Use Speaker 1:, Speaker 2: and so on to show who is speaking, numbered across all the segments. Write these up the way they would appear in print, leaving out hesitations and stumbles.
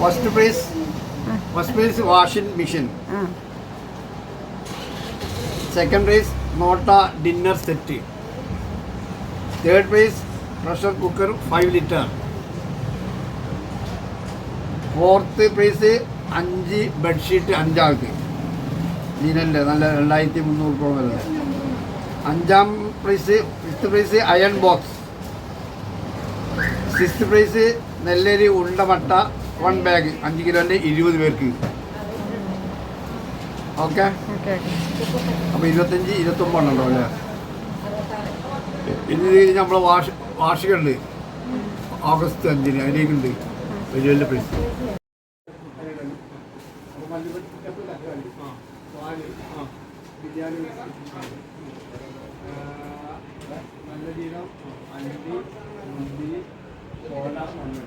Speaker 1: First prize washing machine. Second prize നോട്ട dinner set. Third prize pressure cooker 5 litre. Fourth prize 5 bedsheet 5 ആൾക്ക്. നീനല്ലേ നല്ല 2300 രൂപ വരുന്നത്. Fifth prize iron box. Sixth prize നെല്ലരി ഉണ്ടമട്ട 1 ബാഗ് 5 കിലോൻ്റെ 20 പേർക്ക്. ഓക്കെ, അപ്പോൾ 25-29 ഉണ്ടോ അല്ലേ? ഇനി നമ്മൾ വാർഷികമുണ്ട് ഓഗസ്റ്റ് 5-ന്, അതിലേക്കുണ്ട് വലിയ വലിയ പ്രൈസ്. ബിരിയാണി നല്ല ജീരം 5 മുന്തിരി സോഡ 3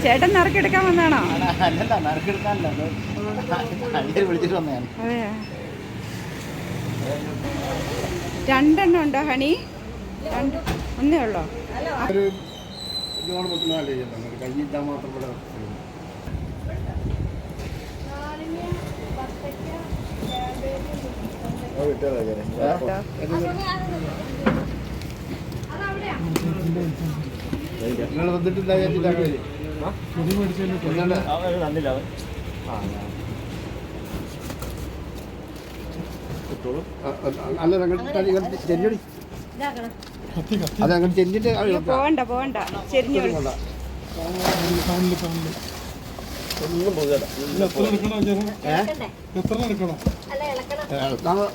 Speaker 2: ചേട്ടൻ നറുക്കെടുക്കാൻ വന്നാണോ?
Speaker 1: അല്ലല്ല, നറുക്കെടുക്കാനല്ല, വിളിച്ചിട്ട് വന്നതാണ്.
Speaker 2: അതെയാ, 2 എണ്ണം ഉണ്ടോ ഹണി? 2 ഒന്നേ ഉള്ളോ?
Speaker 1: കൈയിട്ടാൽ മാത്രം ഇവിടെ നിങ്ങൾ വന്നിട്ടില്ല. അല്ല, ചെല്ലടി അത് അങ്ങനെ ചെല്ലിട്ട്
Speaker 2: പോവണ്ട ചെരിഞ്ഞു.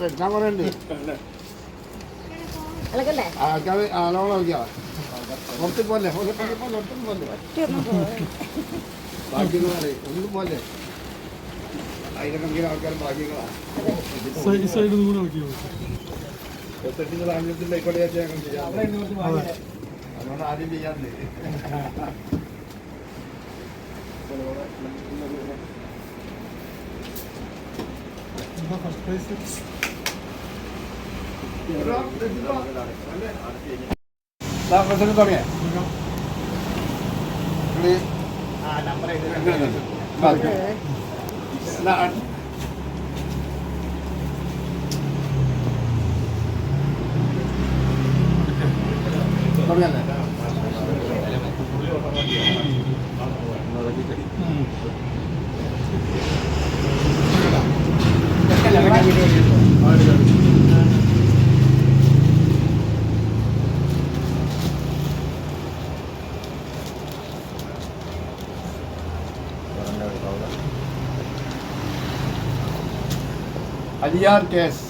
Speaker 1: എടുക്കാൻ പറയണ്ട്. നല്ലോണം കളിക്കാം. പുറത്ത് പോലെ ബാക്കികളാണ് ഒന്നും പോലെ. ആയിരക്കണക്കിന് ആൾക്കാർ ബാക്കികളാണ്. അതുകൊണ്ട് ആദ്യം ചെയ്യാറുണ്ട്. തുടങ്ങിയ അലിയാർ കേസ്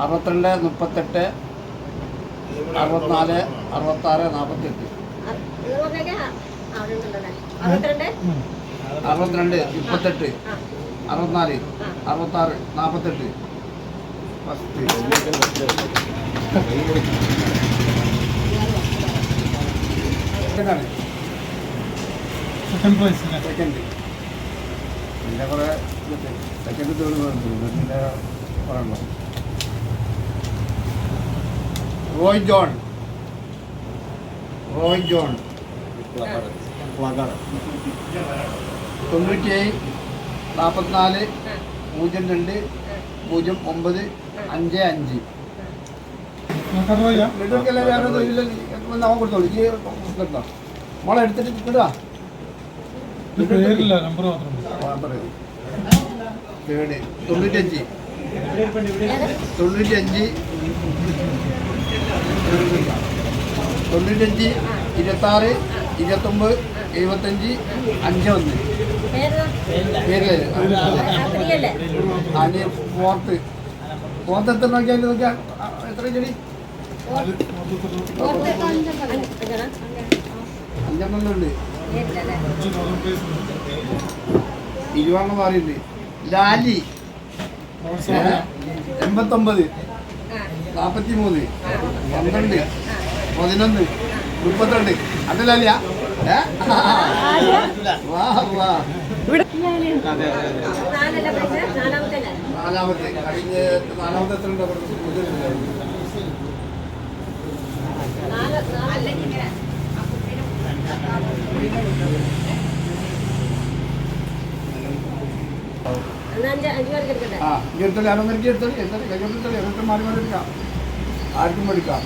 Speaker 1: 62 38 64 66 48 62 28 64 66 48 സെക്കൻഡ്. പിന്നെ കുറേ സെക്കൻഡ് തേർഡ് പിന്നെ പറയണോ. റോയ് ജോൺ 97 44 02 09 55. കൊടുത്തോളൂ. മോളെ എടുത്തിട്ട് കിട്ടുക. നമ്പർ മാത്രം 95 96 29 75 51 പേര്. അതിന് ഫോർത്ത് എത്ര നോക്കിയാൽ എത്ര ചെടി അഞ്ചെണ്ണം ഉണ്ട്. 20 മാറിയുണ്ട്. ലാലി 89, 43, 12, 11, 32. അന്റെ ലാലിയാ? വാ വാ. നാലാമത്തെ കഴിഞ്ഞ നാലാമത്തെ എത്ര ഉണ്ടോ? ആ എടുത്തല്ലേ അനൊന്നരിക്ക് എടുത്തല്ലേ എന്തായാലും കൈകൊണ്ടെടുത്തല്ലേ എന്നിട്ട് മാറി മാറി എടുക്കാം. ആർക്കും എടുക്കാം.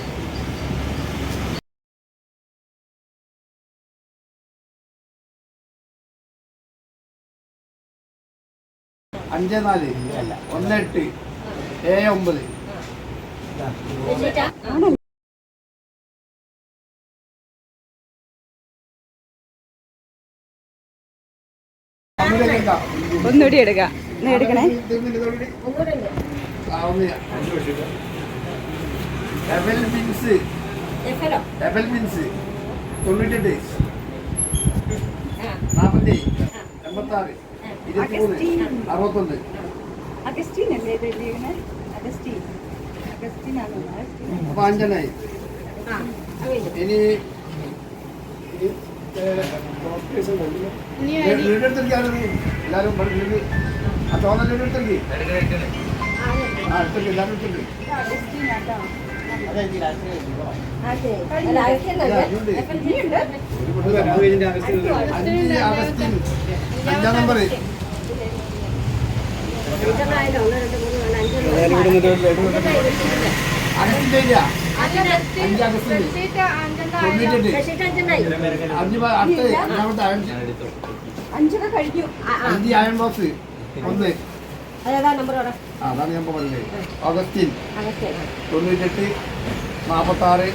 Speaker 1: അഞ്ച് 4, 1 8, 7 9.
Speaker 2: ഒന്നുകൂടി എടുക്കാം. എടുക്കണേ.
Speaker 1: Double mince 98, 40, 86, 23, 61.
Speaker 2: അഗസ്റ്റീൻ അല്ലേ ഇത് എഴുതിയിരിക്കണേ? അഗസ്റ്റീനാണോ?
Speaker 1: അപ്പൊ 5 ഇനി എല്ലാരും ആ ചോന്ന എടുത്തേക്ക് എല്ലാരും എടുത്തേക്ക്. Augustine 5 number. അഗസ്റ്റിന്റെ ഇല്ല. 5 അഗസ്റ്റിൻ
Speaker 2: 5 കഴിഞ്ഞു.
Speaker 1: 5 അയൺ ബോക്സ് 1. അതാണ് ഞാൻ പറഞ്ഞത്. അഗസ്റ്റിൻ 98, 46,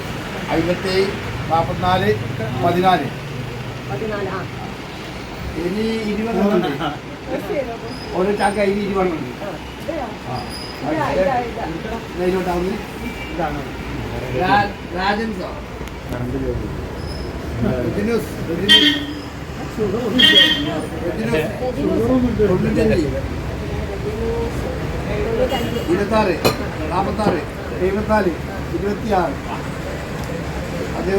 Speaker 1: 57, 44, 14. ഇനി 20 ഓരോ ചാക്ക 20 ഉണ്ട്. ഇതിലോട്ടാവുന്നത് ഇതാണ് രാജൻസോ ഇരുപത്താറ് 46 74 26. അതേ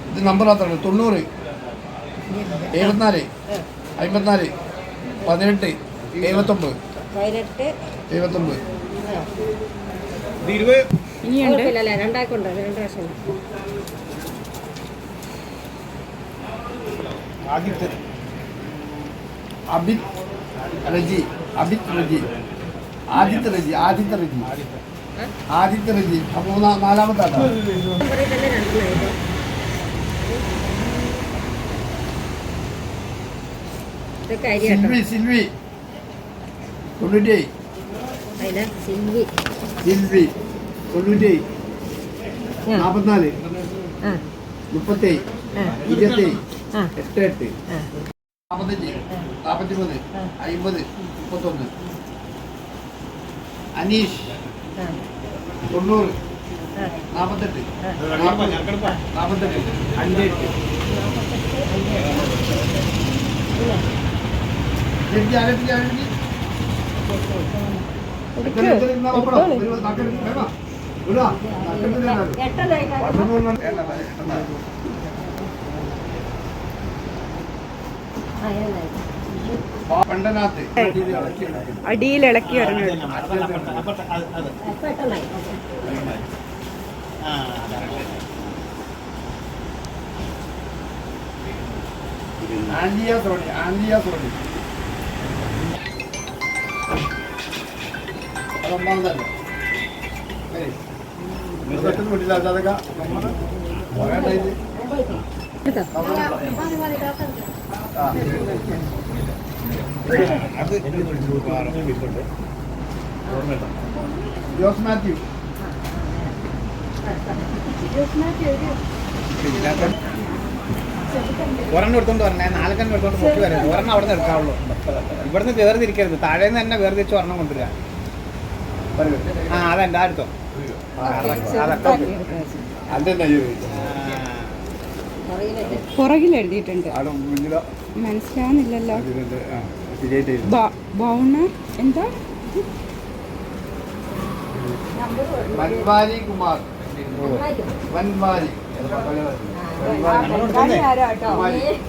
Speaker 1: ഇത് നമ്പർ മാത്രമല്ല 90 74 54 18 79 79.
Speaker 2: ഇനിയുണ്ട്.
Speaker 1: അബിത് റജി ആദിത്യ റജി. അപ്പൊ നാലാമത്തെ സിൽവി 98, സിൽവി 98, 44, 37, 27, 88, 45, 43, 50, 31. അനീഷ് 90, 48, 48, 58.
Speaker 2: അടിയിൽ ഇളക്കി വരണം.
Speaker 1: ആൻഡിയ സോണി അതൊന്നാമതല്ല. പെട്ടെന്ന് വിട്ടില്ല. അതൊക്കെ നമ്മൾ പറയണ്ടായിട്ട് ആ ജോസ് മാത്യു
Speaker 3: ഒരെണ്ണം എടുത്തോണ്ട് പറഞ്ഞേ, 4 എടുത്തോണ്ട് മുക്കി വരരുത്. ഒരെണ്ണം അവിടെ നിന്ന് എടുക്കാവുള്ളൂ. ഇവിടുന്ന് വേർതിരിക്കരുത്, താഴേന്ന് തന്നെ വേർതിരിച്ച് ഒരെണ്ണം കൊണ്ടുവരിക. ആ അതെന്താ എടുത്തോ.
Speaker 2: പുറകിൽ എഴുതിയിട്ടുണ്ട്, മനസ്സിലാവുന്നില്ലല്ലോ. ബൗണർ എന്താ?
Speaker 1: വൻവാരി കുമാർ. വൻവാരി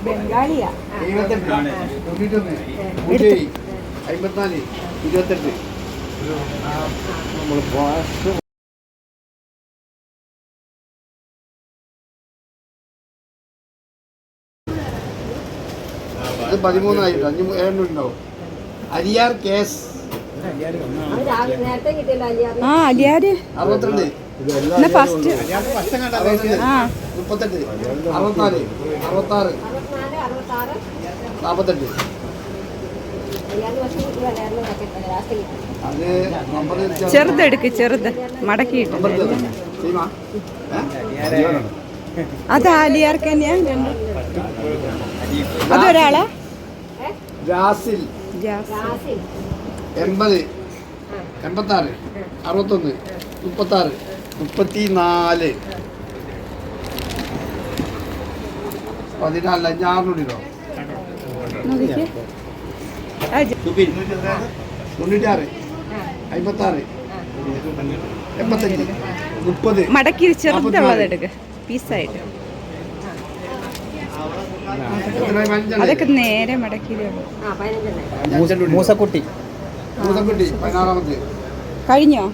Speaker 2: ബംഗാളിയാ.
Speaker 1: 78 91 പൂജേരി 54 28. നമ്മൾ ഭാഷ ഇത് 13 5 7 ഉണ്ടാവും. അരിയാർ കേസ്
Speaker 2: ആ അലിയാര്
Speaker 1: 62
Speaker 2: ഫസ്റ്റ്.
Speaker 1: 38
Speaker 2: ആ
Speaker 1: 34 66 48. അത് നമ്പർ
Speaker 2: ചെറുതെടുക്ക്, ചെറുത് മടക്കിയിട്ട്.
Speaker 1: നമ്പർ സീമ
Speaker 2: അത് ആലിയാർക്ക് തന്നെയാ. അതൊരാളാ?
Speaker 1: ജാസിൽ
Speaker 2: ജാസ്.
Speaker 1: 80 86 61 36 34 14 6
Speaker 2: നോക്കിക്കേ. ആ,
Speaker 1: 96 56 85 30.
Speaker 2: മടക്കി ചെറുതുള്ളത് എടുക്ക്, പീസായിട്ട്. അതൊക്കെ നേരെ മടക്കിയതേ ഉള്ളൂ.
Speaker 3: മൂസക്കുട്ടി.
Speaker 1: മൂസക്കുട്ടി 16
Speaker 2: കഴിഞ്ഞോ?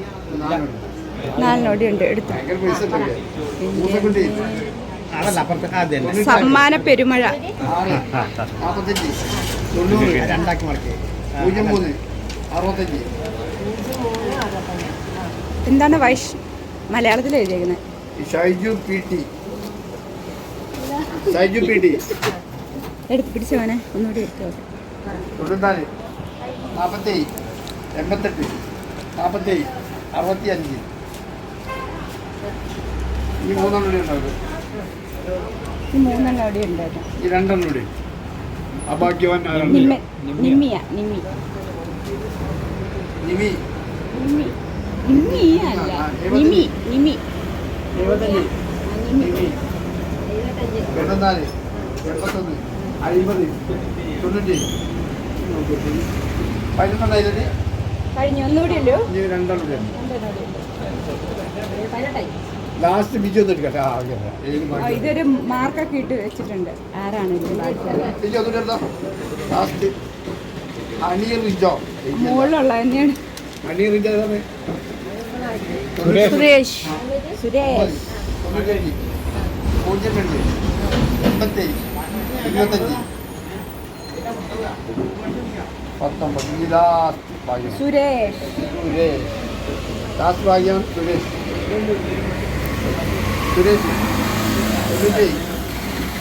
Speaker 2: 4 നോടി ഉണ്ട്, എടുത്തു.
Speaker 1: ഭയങ്കര പൈസ ഇട്ടല്ലേ? മൂസക്കുട്ടി
Speaker 3: അതല്ല അപ്പുറത്ത് അതന്നെ.
Speaker 2: സമ്മാന പെരുമഴ
Speaker 1: 6 45 90
Speaker 3: രണ്ടാക്കി മടക്കി.
Speaker 1: 03 65.
Speaker 2: എന്താണ് മലയാളത്തിൽ എഴുതിയേക്കുന്നത്?
Speaker 1: Shaiju P T. Shaiju P T
Speaker 2: എടുത്ത് പിടിച്ചവനെ ഒന്നുകൂടി എടുത്തു.
Speaker 1: 94 47 88 47 65. ഈ 3 എണ്ണം കൂടി ഉണ്ടാവും.
Speaker 2: ഈ 3 എണ്ണം അവിടെ ഉണ്ടായിരുന്നു.
Speaker 1: ഈ 2 എണ്ണം കൂടി. ആ ഭാഗ്യവാൻ ആരാണ്?
Speaker 2: നിമ്മിയ നിമ്മി
Speaker 1: നിമി
Speaker 2: നിമ്മി നിമ്മി അല്ല, നിമി നിമി
Speaker 1: 75 നിമി 84 81 50 90. 11
Speaker 2: കഴിഞ്ഞു. ഒന്നുകൂടി ഉള്ളൂ.
Speaker 1: ഇനി 2 എണ്ണം കൂടി. ലാസ്റ്റ് ബിജു ഒന്ന് എടുക്കട്ടെ.
Speaker 2: ഇതൊരു മാർക്കൊക്കെ ഇട്ട് വെച്ചിട്ടുണ്ട്. ആരാണ് ഇത്?
Speaker 1: ബിജു ഒന്നും എടുത്തോ. ലാസ്റ്റ് അണി റിജോ.
Speaker 2: മുകളിലുള്ള തന്നെയാണ്.
Speaker 1: അണി റിജോ
Speaker 2: സുരേഷ്. സുരേഷ്
Speaker 1: 92 02 87 25 19. ഈ ലാസ്റ്റ് ഭാഗ്യം
Speaker 2: സുരേഷ്.
Speaker 1: ലാസ്റ്റ് ഭാഗ്യം സുരേഷ്. സുരേഷ് 95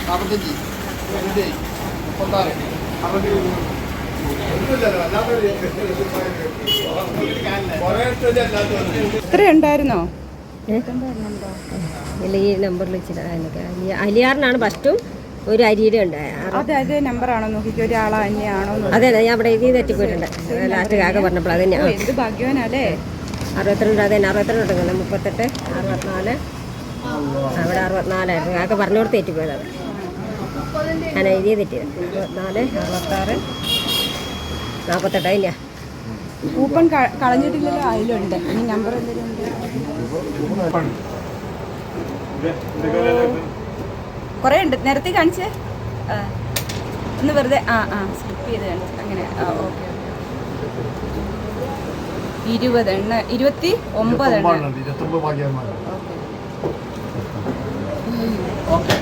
Speaker 1: 45 36
Speaker 2: ഇത്ര ഉണ്ടായിരുന്നോ?
Speaker 4: ഇല്ല, ഈ നമ്പറിൽ ഇച്ചിരി അലിയാറിനാണ് ഫസ്റ്റും ഒരു അരിയുടെ ഉണ്ട്.
Speaker 2: അതെ അതെ നമ്പറാണോ നോക്കിക്കോ. ഒരാളോ തന്നെയാണോ?
Speaker 4: അതെ ഞാൻ അവിടെ എഴുതി തെറ്റിപ്പോയിട്ടുണ്ട്. ലാസ്റ്റ് കാക്ക പറഞ്ഞപ്പോൾ അത് തന്നെയാണ്.
Speaker 2: എന്ത് ഭാഗ്യവാനല്ലേ.
Speaker 4: 62 അതെ 62 എടുക്കുന്നത്. 38 64 അവിടെ 64 കാക്ക പറഞ്ഞോട് തെറ്റിപ്പോയതാണ്. ഞാൻ എഴുതി തെറ്റിയത്. 64 66 48 തന്നെയാ.
Speaker 2: കൂപ്പൺ കളഞ്ഞിട്ടില്ലല്ലോ, അതിലുണ്ട്. ഇനി നമ്പർ എന്തെങ്കിലും ഉണ്ട്. കുറേ ഉണ്ട്. നിരത്തി കാണിച്ച് ഒന്ന് വെറുതെ സ്ലിപ്പ് ചെയ്ത് കാണിച്ച് അങ്ങനെ. ഓക്കെ 20 എണ്ണ 29 എണ്ണ.
Speaker 1: ഭാഗ്യവാന്മാർ.
Speaker 2: ഓക്കെ.